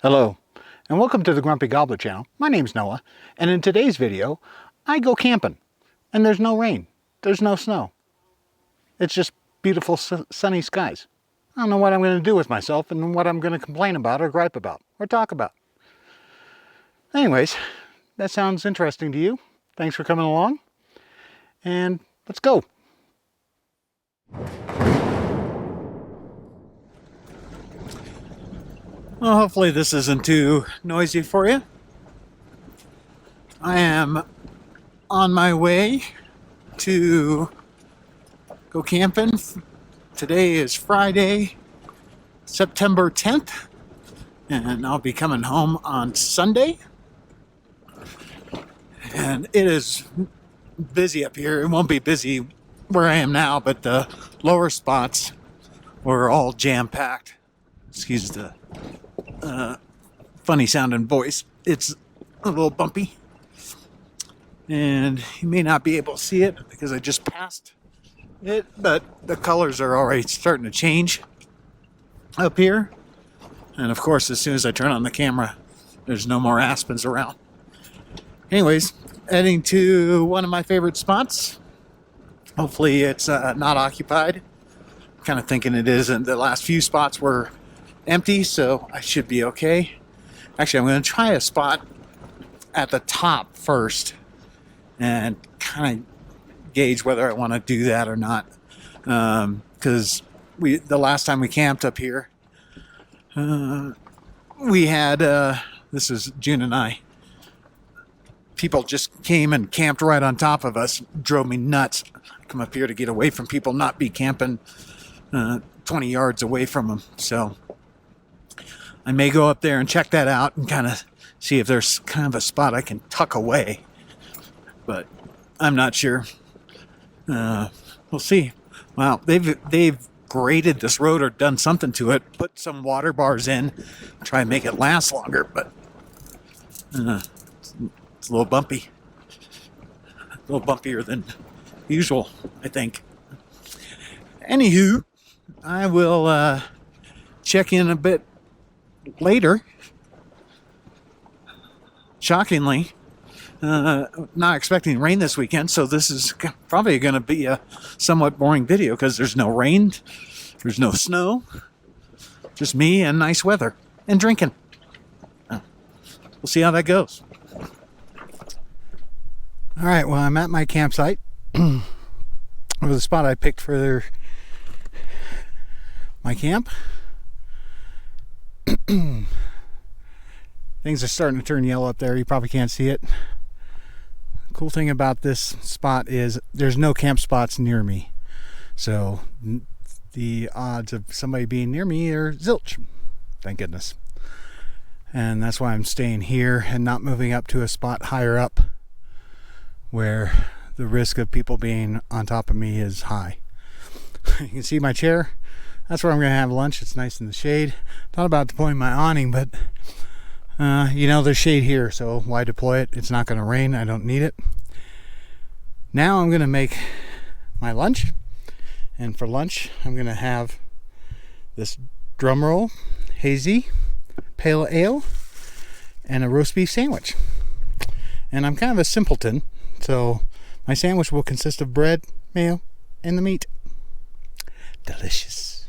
Hello, and welcome to the Grumpy Gobbler channel. My name's Noah, and in today's video, I go camping. And there's no rain. There's no snow. It's just beautiful sunny skies. I don't know what I'm going to do with myself and what I'm going to complain about or gripe about or talk about. Anyways, that sounds interesting to you. Thanks for coming along, and let's go. Well, hopefully this isn't too noisy for you. I am on my way to go camping. Today is Friday, September 10th, and I'll be coming home on Sunday. And it is busy up here. It won't be busy where I am now, but the lower spots were all jam-packed. Excuse the funny sounding voice. It's a little bumpy, and you may not be able to see it because I just passed it, but the colors are already starting to change up here. And of course, as soon as I turn on the camera, there's no more aspens around. Anyways, heading to one of my favorite spots. Hopefully it's not occupied. I'm kind of thinking it is, and the last few spots were empty, so I should be okay. Actually, I'm going to try a spot at the top first and kind of gauge whether I want to do that or not. Because the last time we camped up here, we had, this is June and I, people just came and camped right on top of us. Drove me nuts. I come up here to get away from people, not be camping 20 yards away from them. So I may go up there and check that out and kind of see if there's kind of a spot I can tuck away. But I'm not sure. We'll see. Wow, they've graded this road or done something to it, put some water bars in, try and make it last longer, but it's a little bumpy. A little bumpier than usual, I think. Anywho, I will check in a bit later. Shockingly, not expecting rain this weekend, so this is probably going to be a somewhat boring video because there's no rain, there's no snow, just me and nice weather and drinking. We'll see how that goes. All right, well, I'm at my campsite. Or the spot I picked for my camp. Things are starting to turn yellow up there. You probably can't see it. Cool thing about this spot is there's no camp spots near me, so the odds of somebody being near me are zilch, thank goodness. And that's why I'm staying here and not moving up to a spot higher up where the risk of people being on top of me is high. You can see my chair. That's where I'm going to have lunch. It's nice in the shade. Thought about deploying my awning, but there's shade here, so why deploy it? It's not going to rain. I don't need it. Now I'm going to make my lunch, and for lunch I'm going to have this drum roll, hazy, pale ale, and a roast beef sandwich. And I'm kind of a simpleton, so my sandwich will consist of bread, mayo, and the meat. Delicious.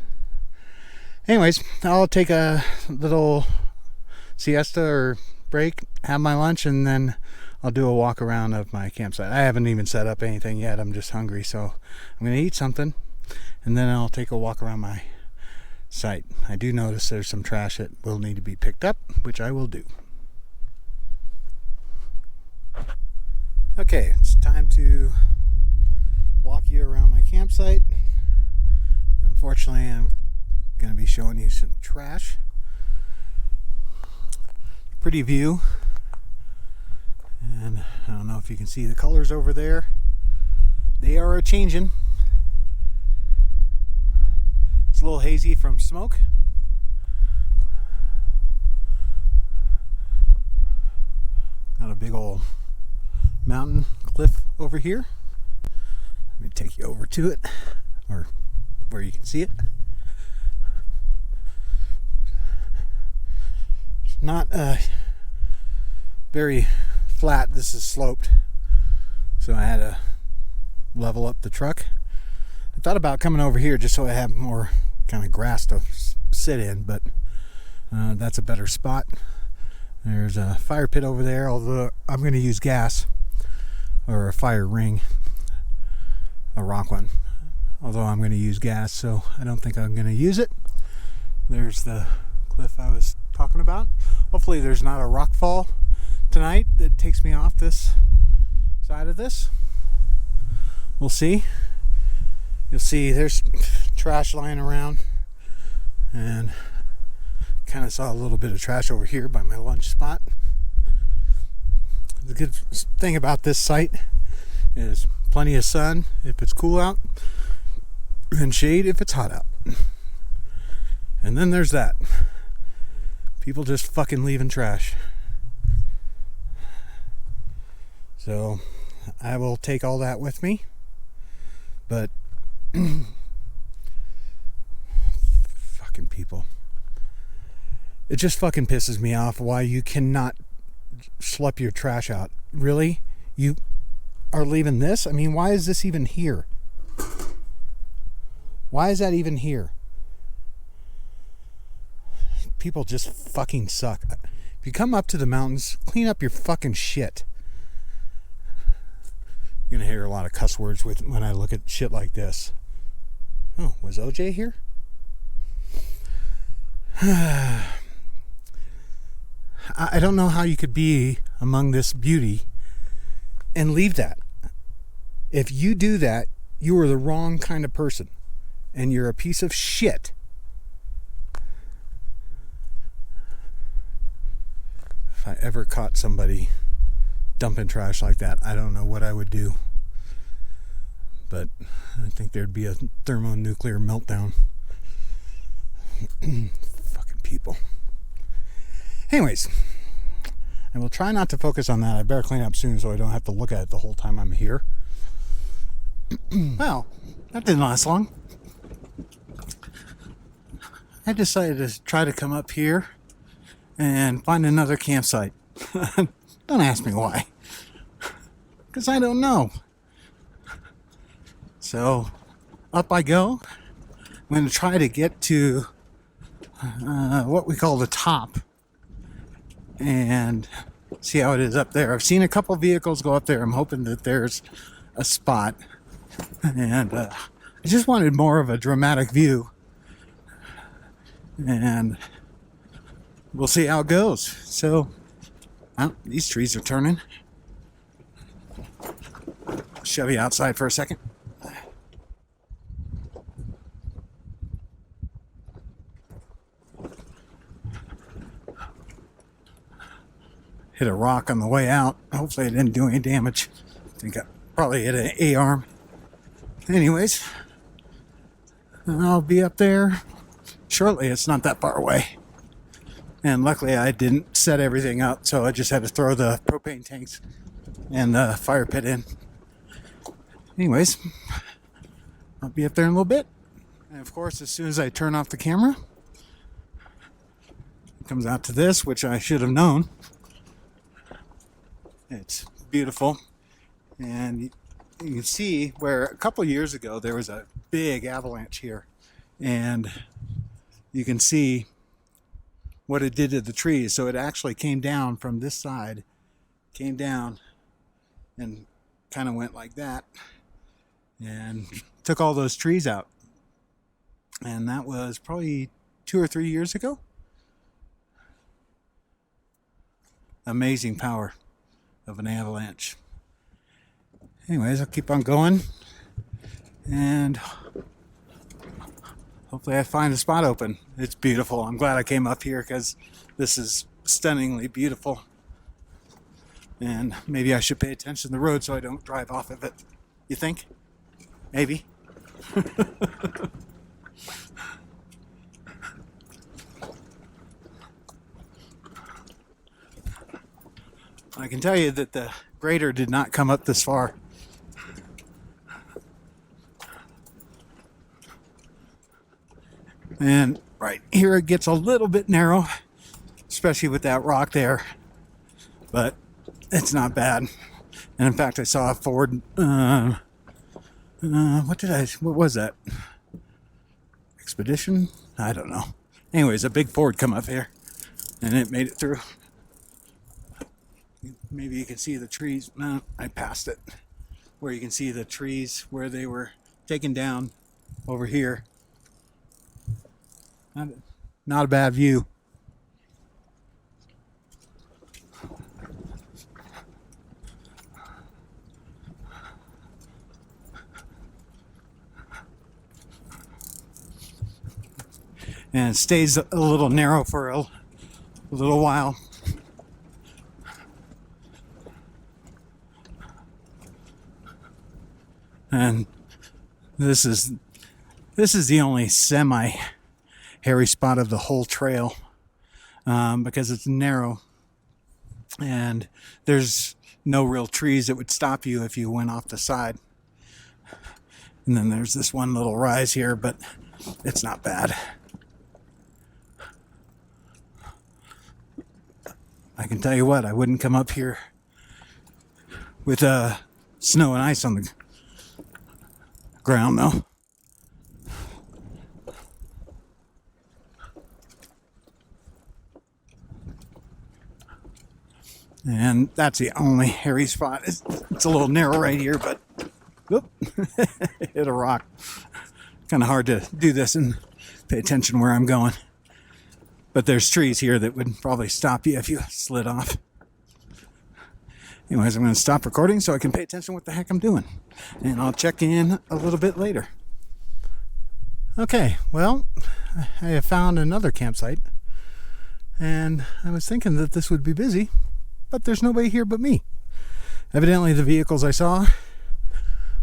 Anyways, I'll take a little siesta or break, have my lunch, and then I'll do a walk around of my campsite. I haven't even set up anything yet. I'm just hungry, so I'm going to eat something, and then I'll take a walk around my site. I do notice there's some trash that will need to be picked up, which I will do. Okay, it's time to walk you around my campsite. Unfortunately, I'm going to be showing you some trash. Pretty view, and I don't know if you can see the colors over there. They are a-changing. It's a little hazy from smoke. Got a big old mountain cliff over here. Let me take you over to it, or where you can see it. not very flat. This is sloped, so I had to level up the truck. I thought about coming over here just so I have more kind of grass to sit in, but that's a better spot. There's a fire pit over there, although I'm going to use gas, or a fire ring, a rock one, although I'm going to use gas, so I don't think I'm going to use it. There's the cliff I was talking about. Hopefully there's not a rock fall tonight that takes me off this side of this. We'll see. You'll see there's trash lying around, and kind of saw a little bit of trash over here by my lunch spot. The good thing about this site is plenty of sun if it's cool out, and shade if it's hot out. And then there's that. People just fucking leaving trash. So I will take all that with me. But fucking people. It just fucking pisses me off why you cannot schlep your trash out. Really? You are leaving this? I mean, why is this even here? Why is that even here? People just fucking suck. If you come up to the mountains, clean up your fucking shit. You're gonna hear a lot of cuss words when I look at shit like this. Oh, was OJ here? I don't know how you could be among this beauty and leave that. If you do that, you are the wrong kind of person, and you're a piece of shit. If I ever caught somebody dumping trash like that, I don't know what I would do. But I think there'd be a thermonuclear meltdown. Fucking people. Anyways, I will try not to focus on that. I better clean up soon so I don't have to look at it the whole time I'm here. Well, that didn't last long. I decided to try to come up here and find another campsite. Don't ask me why. Because I don't know. So, up I go. I'm going to try to get to what we call the top and see how it is up there. I've seen a couple vehicles go up there. I'm hoping that there's a spot. And I just wanted more of a dramatic view. And we'll see how it goes. So, these trees are turning. Shove you outside for a second. Hit a rock on the way out. Hopefully I didn't do any damage. I think I probably hit an A-arm. Anyways, I'll be up there shortly. It's not that far away. And luckily I didn't set everything up, so I just had to throw the propane tanks and the fire pit in. Anyways, I'll be up there in a little bit. And of course, as soon as I turn off the camera, it comes out to this, which I should have known. It's beautiful. And you can see where a couple years ago there was a big avalanche here. And you can see what it did to the trees. So it actually came down from this side, came down and kind of went like that and took all those trees out. And that was probably 2 or 3 years ago. Amazing power of an avalanche. Anyways, I'll keep on going and hopefully I find a spot open. It's beautiful. I'm glad I came up here because this is stunningly beautiful. And maybe I should pay attention to the road so I don't drive off of it. You think? Maybe. I can tell you that the grader did not come up this far. And right here it gets a little bit narrow. especially with that rock there. But it's not bad. And in fact, I saw a Ford. What was that? Expedition? I don't know. Anyways, a big Ford come up here, and it made it through. Maybe you can see the trees. No, I passed it. Where you can see the trees where they were taken down over here. Not a bad view. And it stays a little narrow for a little while. And this is the only semi-hairy spot of the whole trail, because it's narrow and there's no real trees that would stop you if you went off the side. And then there's this one little rise here, but it's not bad. I can tell you what, I wouldn't come up here with snow and ice on the ground though. And that's the only hairy spot. It's a little narrow right here, but whoop, hit a rock. Kind of hard to do this and pay attention where I'm going. But there's trees here that would probably stop you if you slid off. Anyways, I'm going to stop recording so I can pay attention to what the heck I'm doing. And I'll check in a little bit later. Okay, well, I have found another campsite. And I was thinking that this would be busy, but there's nobody here but me. Evidently the vehicles I saw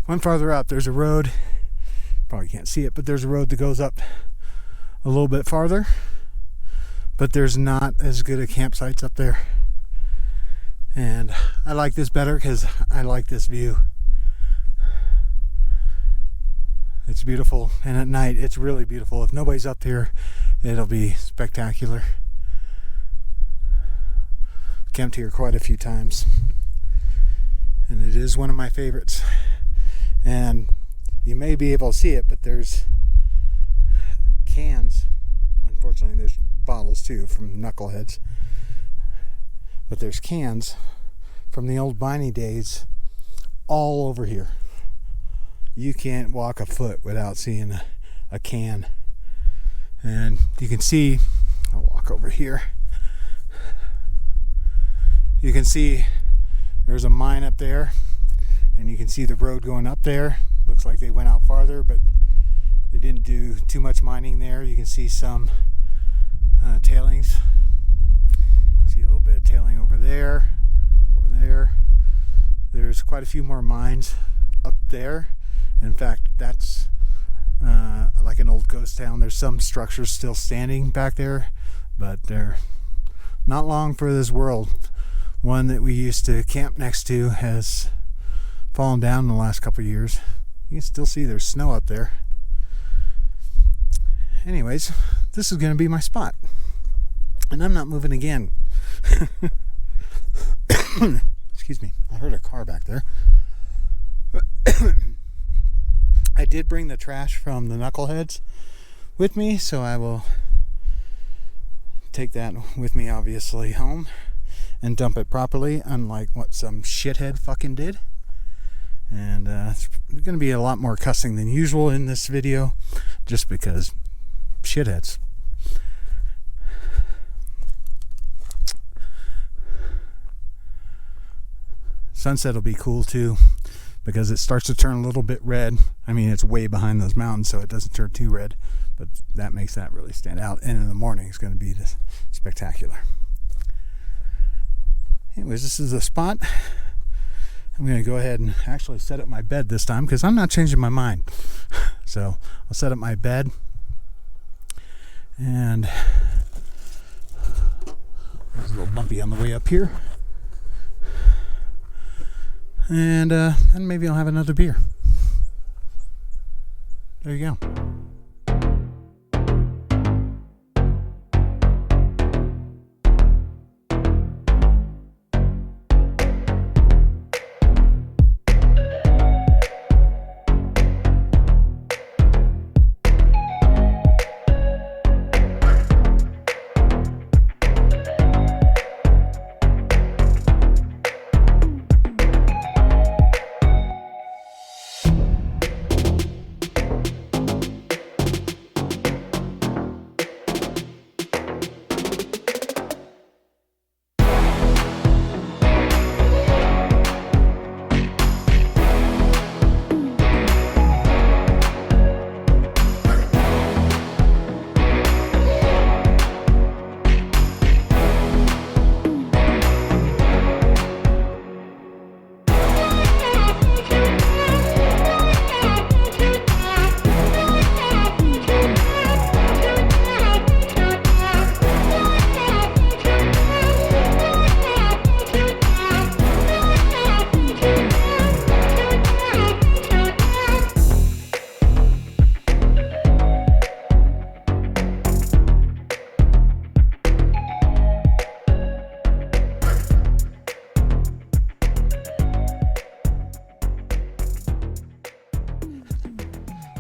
went farther up. There's a road, probably can't see it, but there's a road that goes up a little bit farther. But there's not as good a campsites up there. And I like this better because I like this view. It's beautiful, and at night it's really beautiful. If nobody's up here, it'll be spectacular. Camped here quite a few times, and it is one of my favorites. And you may be able to see it, but there's cans. Unfortunately, there's bottles too from knuckleheads, but there's cans from the old Biney days all over here. You can't walk a foot without seeing a can. And you can see, I'll walk over here, you can see there's a mine up there, and you can see the road going up there. Looks like they went out farther, but they didn't do too much mining there. You can see some tailings. See a little bit of tailing over there, over there. There's quite a few more mines up there. In fact, that's like an old ghost town. There's some structures still standing back there, but they're not long for this world. One that we used to camp next to has fallen down in the last couple of years. You can still see there's snow up there. Anyways, this is going to be my spot. And I'm not moving again. Excuse me. I heard a car back there. I did bring the trash from the knuckleheads with me, so I will take that with me, obviously, home and dump it properly, unlike what some shithead fucking did. And it's going to be a lot more cussing than usual in this video, just because shitheads. Sunset will be cool too, because it starts to turn a little bit red. I mean, it's way behind those mountains, so it doesn't turn too red, but that makes that really stand out. And in the morning, it's going to be just spectacular. Anyways, this is the spot. I'm going to go ahead and actually set up my bed this time, because I'm not changing my mind. So I'll set up my bed, and it's a little bumpy on the way up here. And maybe I'll have another beer. There you go.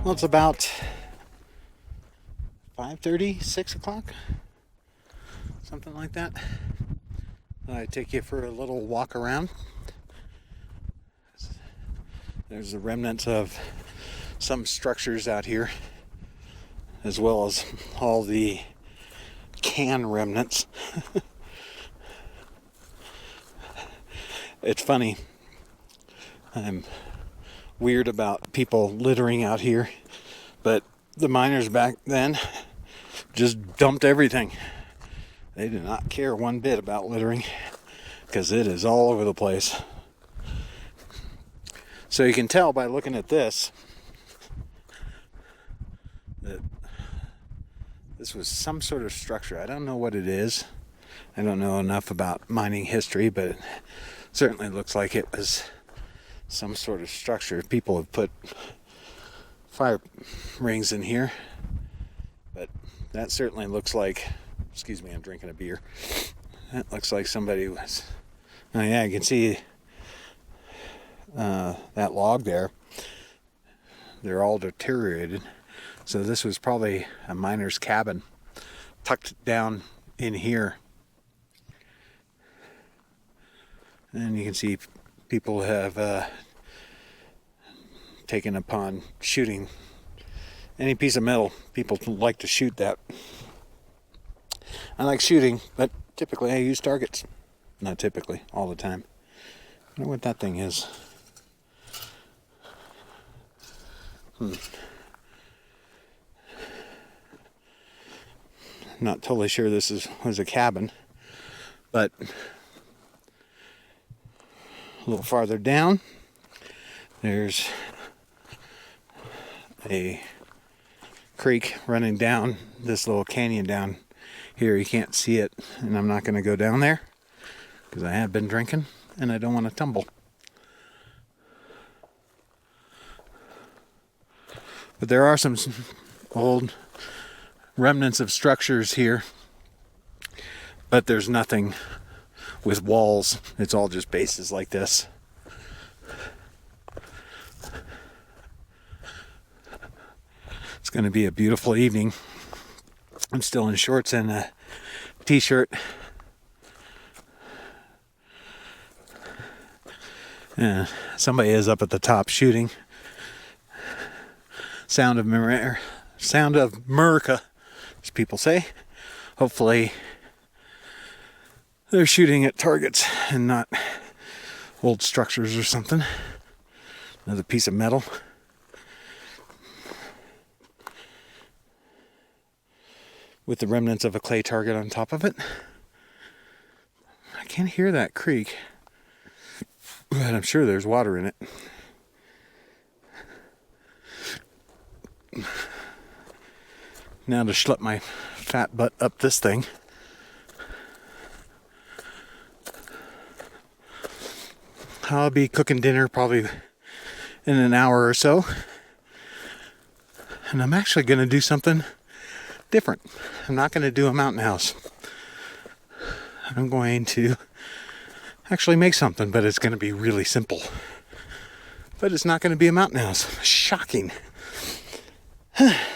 Well, it's about 5:30, 6 o'clock, something like that. I take you for a little walk around. There's the remnants of some structures out here, as well as all the can remnants. It's funny. I'm weird about people littering out here, but the miners back then just dumped everything. They did not care one bit about littering because it is all over the place. So you can tell by looking at this that this was some sort of structure. I don't know what it is. I don't know enough about mining history, but it certainly looks like it was some sort of structure. People have put fire rings in here, but that certainly looks like, excuse me, I'm drinking a beer. That looks like somebody was, oh yeah, you can see that log there. They're all deteriorated. So this was probably a miner's cabin tucked down in here. And you can see people have taken upon shooting any piece of metal. People like to shoot that. I like shooting, but typically I use targets. Not typically, all the time. I wonder what that thing is. Not totally sure this was a cabin, but a little farther down, there's a creek running down this little canyon down here. You can't see it, and I'm not going to go down there because I have been drinking and I don't want to tumble. But there are some old remnants of structures here, but there's nothing with walls. It's all just bases like this. It's going to be a beautiful evening. I'm still in shorts and a t-shirt. Somebody is up at the top shooting. Sound of America, as people say. Hopefully they're shooting at targets and not old structures or something. Another piece of metal. With the remnants of a clay target on top of it. I can't hear that creek, but I'm sure there's water in it. Now to schlep my fat butt up this thing. I'll be cooking dinner probably in an hour or so. And I'm actually going to do something different. I'm not going to do a mountain house. I'm going to actually make something, but it's going to be really simple. But it's not going to be a mountain house. Shocking.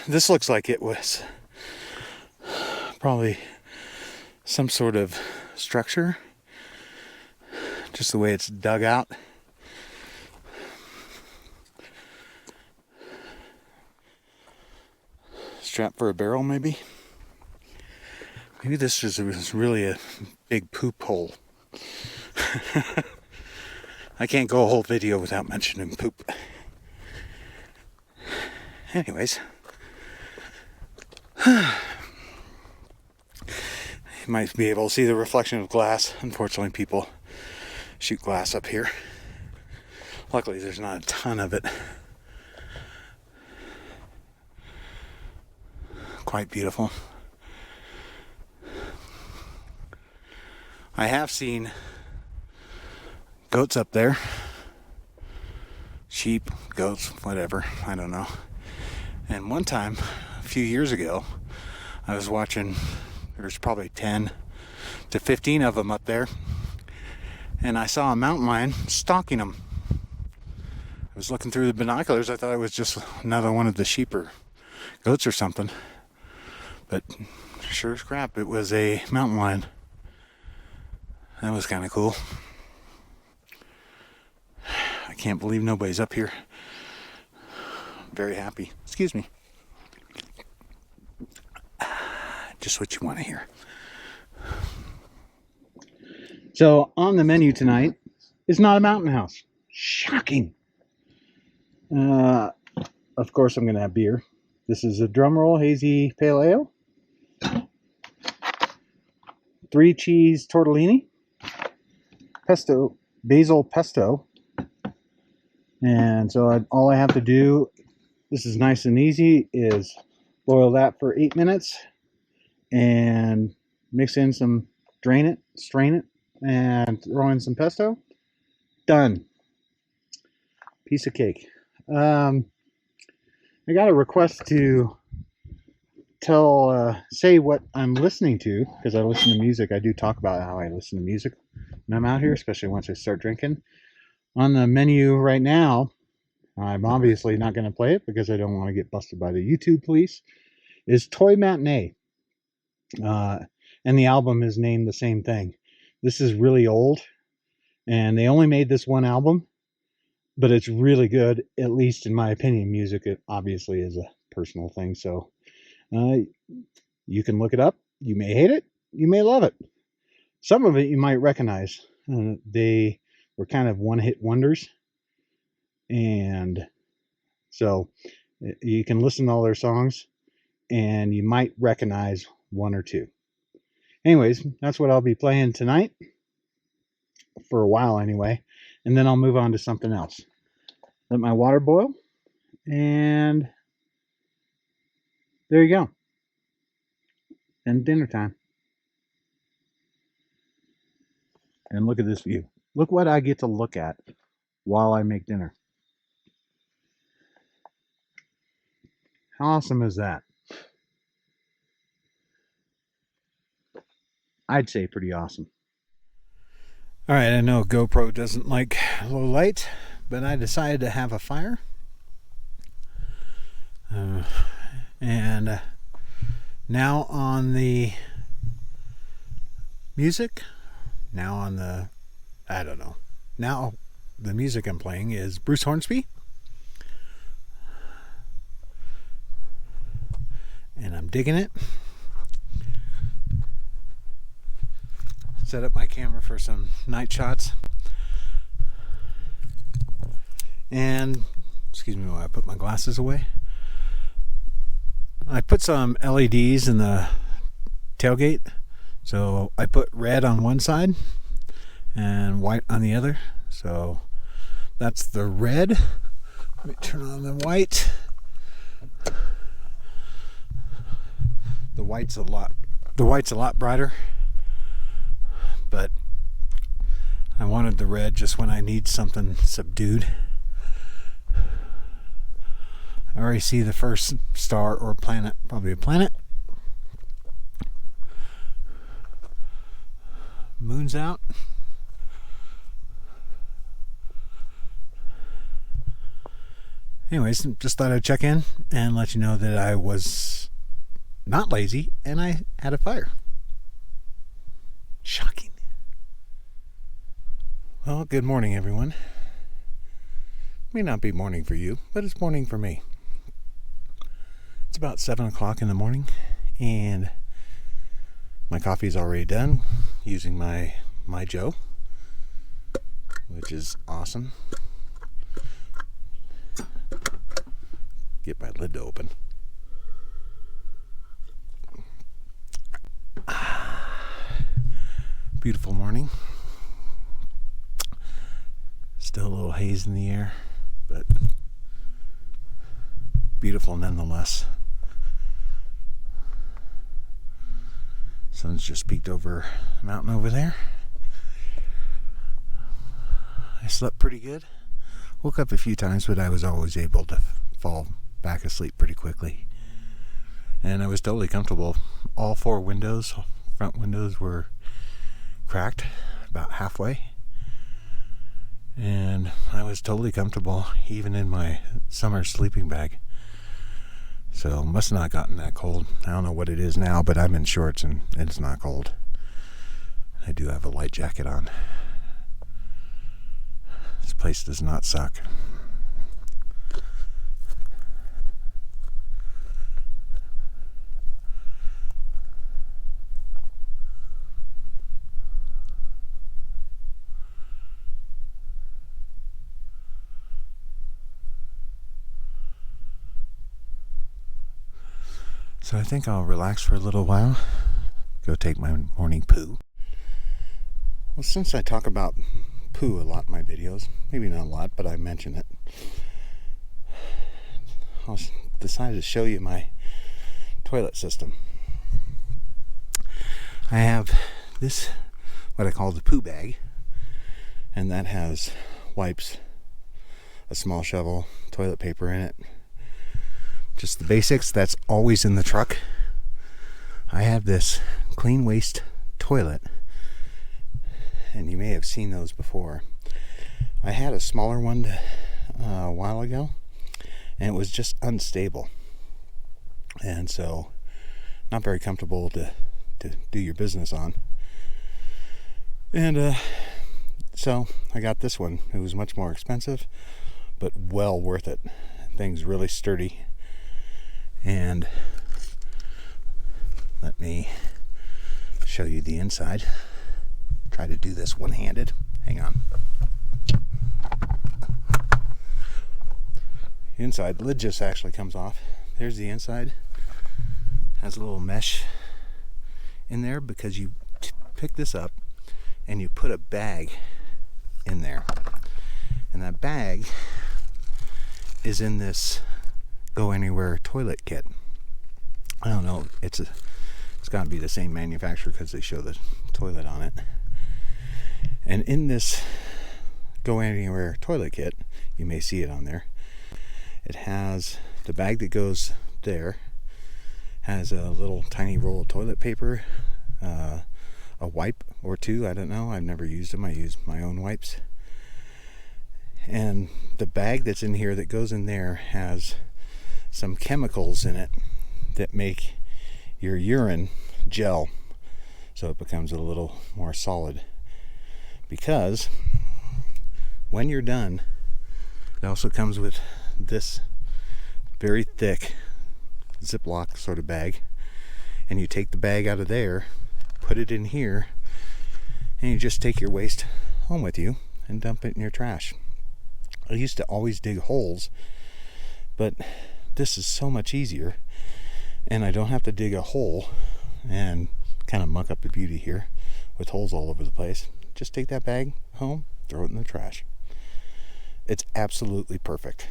This looks like it was probably some sort of structure. Just the way it's dug out. Strap for a barrel, maybe? Maybe this was really a big poop hole. I can't go a whole video without mentioning poop. Anyways. You might be able to see the reflection of glass. Unfortunately, people shoot glass up here. Luckily, there's not a ton of it. Quite beautiful. I have seen goats up there. Sheep, goats, whatever. I don't know. And one time, a few years ago, I was watching, there's probably 10 to 15 of them up there. And I saw a mountain lion stalking them. was looking through the binoculars. I thought it was just another one of the sheep or goats or something. But sure as crap, it was a mountain lion. That was kind of cool. I can't believe nobody's up here. Very happy. Excuse me. Just what you want to hear. So on the menu tonight is not a mountain house. Shocking. Of course I'm going to have beer. This is a drumroll hazy pale ale. 3 cheese tortellini. Pesto, basil pesto. And so all I have to do, this is nice and easy, is boil that for 8 minutes and mix in some, drain it, strain it, and throw in some pesto. Done. Piece of cake. I got a request to say what I'm listening to, because I listen to music. I do talk about how I listen to music when I'm out here, especially once I start drinking. On the menu right now, I'm obviously not going to play it because I don't want to get busted by the YouTube police, is Toy Matinee. And the album is named the same thing. This is really old, and they only made this one album, but it's really good, at least in my opinion. Music, it obviously is a personal thing, so you can look it up. You may hate it, you may love it. Some of it you might recognize. They were kind of one-hit wonders, and so you can listen to all their songs, and you might recognize one or two. Anyways, that's what I'll be playing tonight, for a while anyway, and then I'll move on to something else. Let my water boil, and there you go. And dinner time. And look at this view. Look what I get to look at while I make dinner. How awesome is that? I'd say pretty awesome. All right, I know GoPro doesn't like low light, but I decided to have a fire. And now on the music, now the music I'm playing is Bruce Hornsby. And I'm digging it. Set up my camera for some night shots. And, excuse me while I put my glasses away. I put some LEDs in the tailgate. So I put red on one side and white on the other. So that's the red. Let me turn on the white. The white's a lot brighter. But I wanted the red just when I need something subdued. I already see the first star or planet, probably a planet. Moon's out. Anyways, just thought I'd check in and let you know that I was not lazy and I had a fire. Shocking. Well, good morning, everyone. May not be morning for you, but it's morning for me. It's about 7 o'clock in the morning, and my coffee's already done using my Joe, which is awesome. Get my lid to open. Beautiful morning. Still a little haze in the air, but beautiful nonetheless. Sun's just peeked over the mountain over there. I slept pretty good. Woke up a few times, but I was always able to fall back asleep pretty quickly. And I was totally comfortable. All 4 windows, front windows, were cracked about halfway. And I was totally comfortable, even in my summer sleeping bag. So must not have gotten that cold. I don't know what it is now, but I'm in shorts and it's not cold. I do have a light jacket on. This place does not suck. So I think I'll relax for a little while, go take my morning poo. Well, since I talk about poo a lot in my videos, maybe not a lot, but I mention it, I'll decide to show you my toilet system. I have this, what I call the poo bag, and that has wipes, a small shovel, toilet paper in it. Just the basics, that's always in the truck. I have this clean waste toilet, and you may have seen those before. I had a smaller one a while ago, and it was just unstable. And so, not very comfortable to do your business on. And so, I got this one. It was much more expensive, but well worth it. Thing's really sturdy. And let me show you the inside. Try to do this one-handed. Hang on. The inside lid just actually comes off. There's the inside. Has a little mesh in there because you pick this up and you put a bag in there. And that bag is in this Go Anywhere toilet kit. I don't know, it's got to be the same manufacturer because they show the toilet on it. And in this Go Anywhere toilet kit, you may see it on there, it has the bag that goes there, has a little tiny roll of toilet paper, a wipe or two, I don't know, I've never used them, I use my own wipes. And the bag that's in here that goes in there has some chemicals in it that make your urine gel, so it becomes a little more solid. Because when you're done, it also comes with this very thick Ziploc sort of bag, and you take the bag out of there, put it in here, and you just take your waste home with you and dump it in your trash. I used to always dig holes, but this is so much easier, and I don't have to dig a hole and kind of muck up the beauty here with holes all over the place. Just take that bag home, throw it in the trash. It's absolutely perfect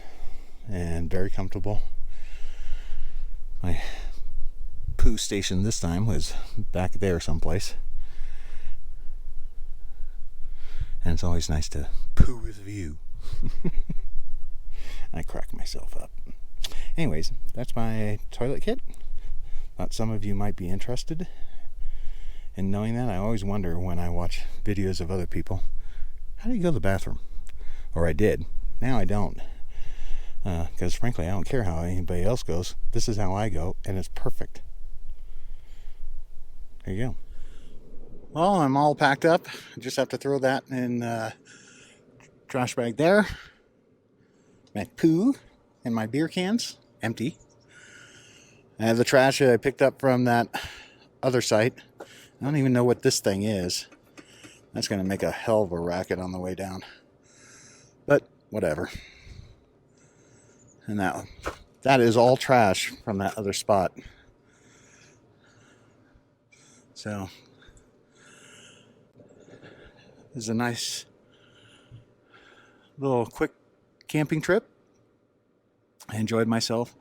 and very comfortable. My poo station this time was back there someplace, and it's always nice to poo with a view. I crack myself up. Anyways, that's my toilet kit. Thought some of you might be interested in knowing that. I always wonder when I watch videos of other people, how do you go to the bathroom? Or I did. Now I don't. Because frankly, I don't care how anybody else goes. This is how I go, and it's perfect. There you go. Well, I'm all packed up. I just have to throw that in trash bag there. My poo and my beer cans, empty. I have the trash that I picked up from that other site. I don't even know what this thing is. That's going to make a hell of a racket on the way down. But whatever. And that is all trash from that other spot. So this is a nice little quick camping trip. I enjoyed myself.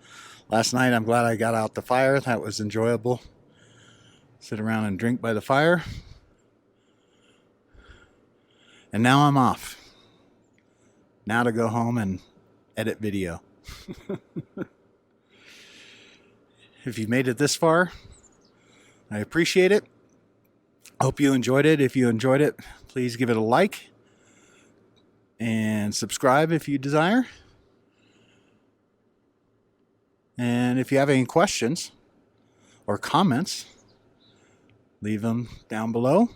Last night I'm glad I got out the fire. That was enjoyable. Sit around and drink by the fire. And now I'm off. Now to go home and edit video. If you made it this far, I appreciate it. Hope you enjoyed it. If you enjoyed it, please give it a like and subscribe if you desire. And if you have any questions or comments, leave them down below.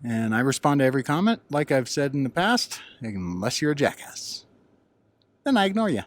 And I respond to every comment, like I've said in the past, unless you're a jackass. Then I ignore you.